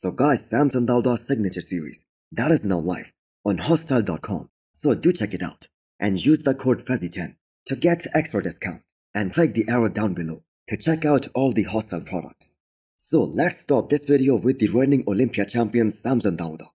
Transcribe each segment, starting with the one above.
So guys, Samson Dowda's signature series, that is now live on Hosstile.com. So do check it out and use the code FEZZY10 to get extra discount, and click the arrow down below to check out all the Hosstile products. So let's start this video with the reigning Olympia champion Samson Dowda.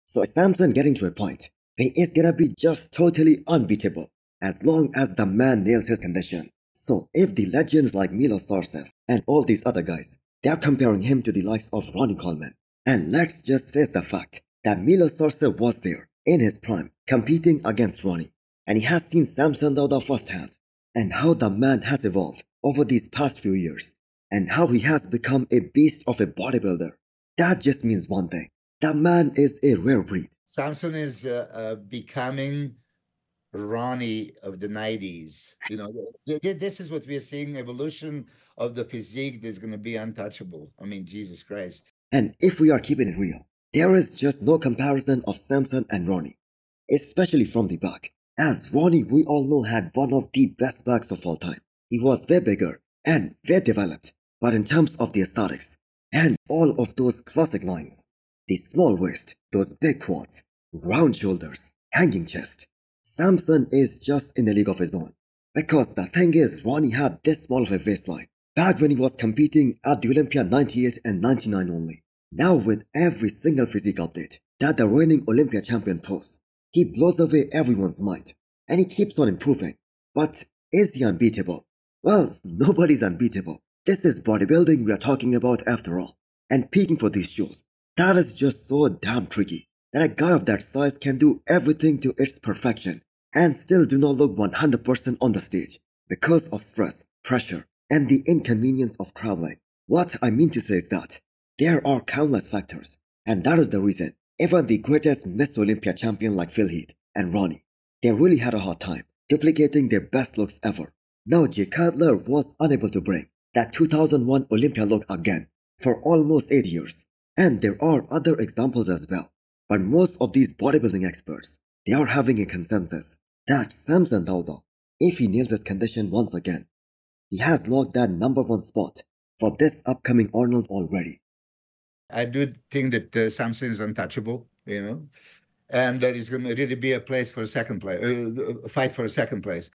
So Samson getting to a point where he is gonna be just totally unbeatable as long as the man nails his condition. So if the legends like Milo Sarcev and all these other guys, they are comparing him to the likes of Ronnie Coleman, and let's just face the fact that Milo Sarcev was there in his prime competing against Ronnie, and he has seen Samson Dowda firsthand, and how the man has evolved over these past few years, and how he has become a beast of a bodybuilder. That just means one thing: the man is a rare breed. Samson is becoming Ronnie of the 90s. You know, this is what we are seeing, evolution of the physique that's going to be untouchable. I mean, Jesus Christ. And if we are keeping it real, there is just no comparison of Samson and Ronnie, especially from the back, as Ronnie we all know had one of the best backs of all time. He was way bigger and way developed, but in terms of the aesthetics and all of those classic lines, the small waist, those big quads, round shoulders, hanging chest, Samson is just in a league of his own. Because the thing is, Ronnie had this small of a waistline back when he was competing at the Olympia 98 and 99 only. Now with every single physique update that the reigning Olympia champion posts, he blows away everyone's mind and he keeps on improving. But is he unbeatable? Well, nobody's unbeatable. This is bodybuilding we are talking about after all. And peaking for these shows, that is just so damn tricky that a guy of that size can do everything to its perfection and still do not look 100% on the stage because of stress, pressure, and the inconvenience of traveling. What I mean to say is that there are countless factors, and that is the reason even the greatest Miss Olympia champion like Phil Heath and Ronnie, they really had a hard time duplicating their best looks ever. Now Jay Cutler was unable to bring that 2001 Olympia look again for almost 8 years, and there are other examples as well. But most of these bodybuilding experts, they are having a consensus that Samson Dowda, if he nails his condition once again, he has locked that #1 spot for this upcoming Arnold already. I do think that Samson is untouchable, you know, and that is going to really be a place for a second place, fight for a second place.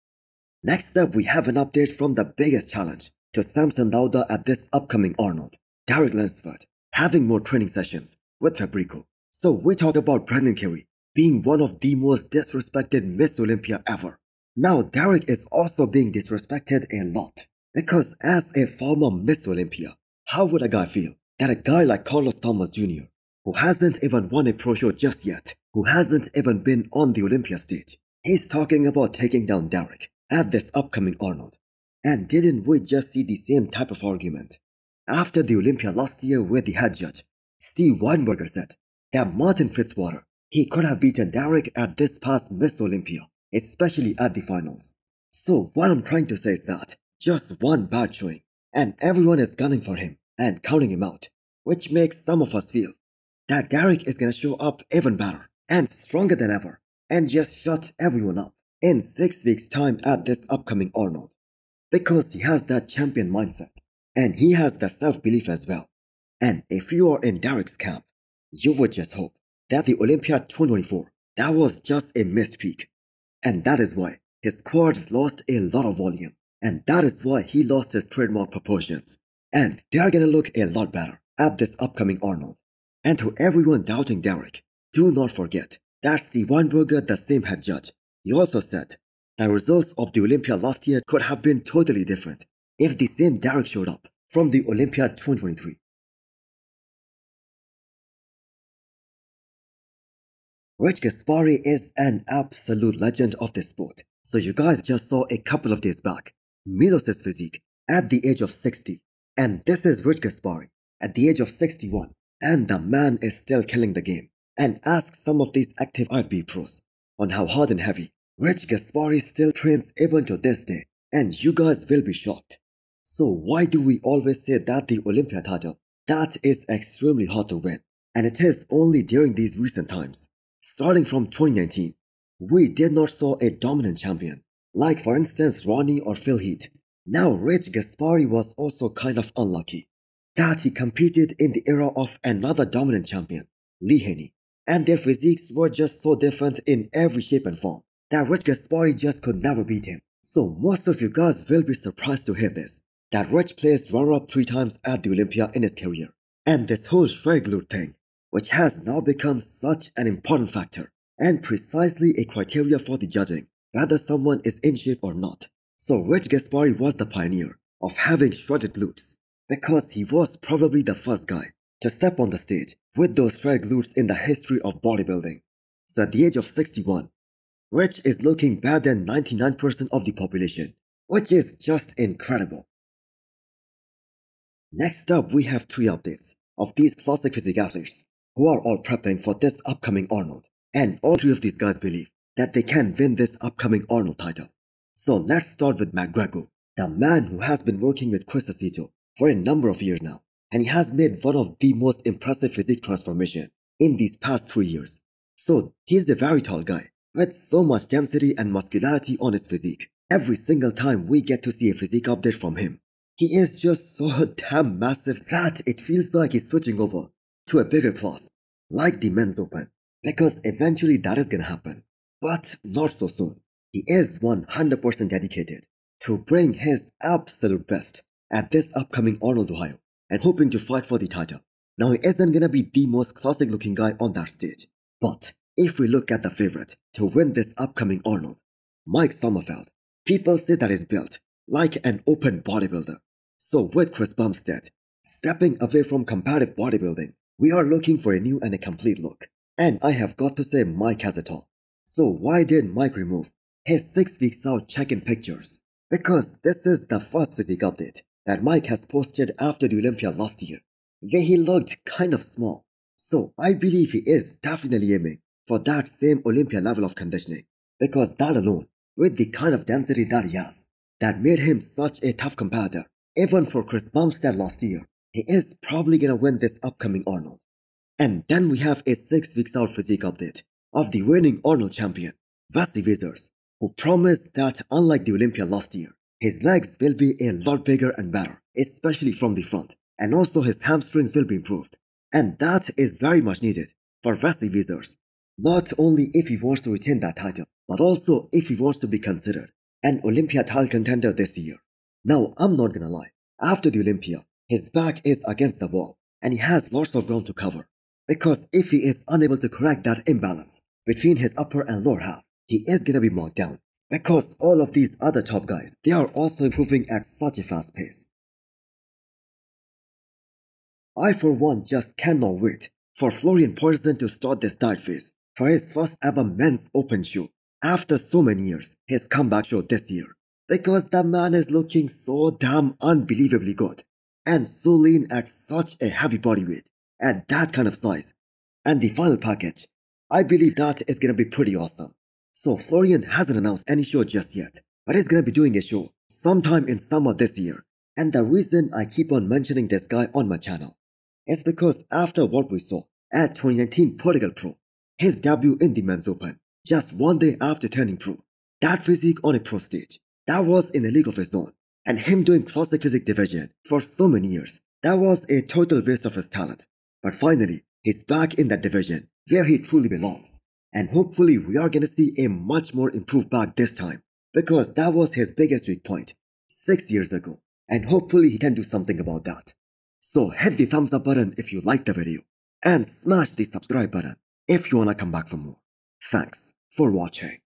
Next up, we have an update from the biggest challenge to Samson Dowda at this upcoming Arnold, Derek Lansford, having more training sessions with Fabrico. So we talk about Brendan Carey being one of the most disrespected Miss Olympia ever. Now Derek is also being disrespected a lot, because as a former Miss Olympia, how would a guy feel that a guy like Carlos Thomas Jr., who hasn't even won a pro show just yet, who hasn't even been on the Olympia stage, he's talking about taking down Derek at this upcoming Arnold? And didn't we just see the same type of argument after the Olympia last year, where the head judge, Steve Weinberger, said that Martin Fitzwater, he could have beaten Derek at this past Miss Olympia, especially at the finals? So what I'm trying to say is that just one bad showing and everyone is gunning for him and counting him out, which makes some of us feel that Derek is gonna show up even better and stronger than ever and just shut everyone up in 6 weeks' time at this upcoming Arnold, because he has that champion mindset and he has the self-belief as well. And if you are in Derek's camp, you would just hope that the Olympia 2024, that was just a missed peak, and that is why his quads lost a lot of volume, and that is why he lost his trademark proportions, and they are gonna look a lot better at this upcoming Arnold. And to everyone doubting Derek, do not forget that Steve Weinberger, the same head judge, he also said the results of the Olympia last year could have been totally different if the same Derek showed up from the Olympia 2023. Rich Gasparti is an absolute legend of this sport. So you guys just saw a couple of days back Milos' physique at the age of 60, and this is Rich Gasparti at the age of 61, and the man is still killing the game. And ask some of these active IFB pros on how hard and heavy Rich Gasparti still trains even to this day, and you guys will be shocked. So why do we always say that the Olympia title, that is extremely hard to win? And it is only during these recent times. Starting from 2019, we did not saw a dominant champion, like for instance Ronnie or Phil Heath. Now Rich Gasparti was also kind of unlucky. that he competed in the era of another dominant champion, Lee Haney, and their physiques were just so different in every shape and form that Rich Gasparti just could never beat him. So most of you guys will be surprised to hear this, that Rich placed runner-up 3 times at the Olympia in his career. And this whole shred glute thing, which has now become such an important factor and precisely a criteria for the judging whether someone is in shape or not. So Rich Gasparti was the pioneer of having shredded glutes because he was probably the first guy to step on the stage with those shred glutes in the history of bodybuilding. So at the age of 61, Rich is looking better than 99% of the population, which is just incredible. Next up, we have 3 updates of these classic physique athletes who are all prepping for this upcoming Arnold, and all 3 of these guys believe that they can win this upcoming Arnold title. So let's start with Matt Greggo, the man who has been working with Chris Aceto for a number of years now, and he has made one of the most impressive physique transformation in these past 3 years. So he's a very tall guy with so much density and muscularity on his physique. Every single time we get to see a physique update from him, he is just so damn massive that it feels like he's switching over to a bigger class, like the men's open, because eventually that is gonna happen. But not so soon. He is 100% dedicated to bring his absolute best at this upcoming Arnold, Ohio, and hoping to fight for the title. Now he isn't gonna be the most classic looking guy on that stage, but if we look at the favorite to win this upcoming Arnold, Mike Sommerfeld, people say that he's built like an open bodybuilder. So with Chris Bumstead stepping away from competitive bodybuilding, we are looking for a new and a complete look. And I have got to say Mike has it all. So why did Mike remove his 6 weeks out check-in pictures? Because this is the first physique update that Mike has posted after the Olympia last year, where he looked kind of small. So I believe he is definitely aiming for that same Olympia level of conditioning, because that alone, with the kind of density that he has, that made him such a tough competitor, even for Chris Bumstead last year, he is probably gonna win this upcoming Arnold. And then we have a 6 weeks out physique update of the reigning Arnold champion, Wesley, who promised that unlike the Olympia last year, his legs will be a lot bigger and better, especially from the front, and also his hamstrings will be improved. And that is very much needed for Wesley, not only if he wants to retain that title, but also if he wants to be considered an Olympia title contender this year. Now, I'm not gonna lie, after the Olympia, his back is against the wall, and he has lots of ground to cover. Because if he is unable to correct that imbalance between his upper and lower half, he is gonna be marked down. Because all of these other top guys, they are also improving at such a fast pace. I for one just cannot wait for Florian to start this diet phase for his first ever men's open show after so many years, his comeback show this year. Because the man is looking so damn unbelievably good and so lean at such a heavy body weight at that kind of size. And the final package, I believe that is gonna be pretty awesome. So Florian hasn't announced any show just yet, but he's gonna be doing a show sometime in summer this year. And the reason I keep on mentioning this guy on my channel is because after what we saw at 2019 Portugal Pro, his debut in the men's open, just 1 day after turning pro, that physique on a pro stage, that was in a league of his own, and him doing classic physique division for so many years, that was a total waste of his talent. But finally, he's back in that division where he truly belongs. And hopefully we are gonna see a much more improved back this time, because that was his biggest weak point 6 years ago, and hopefully he can do something about that. So hit the thumbs up button if you liked the video, and smash the subscribe button if you wanna come back for more. Thanks for watching.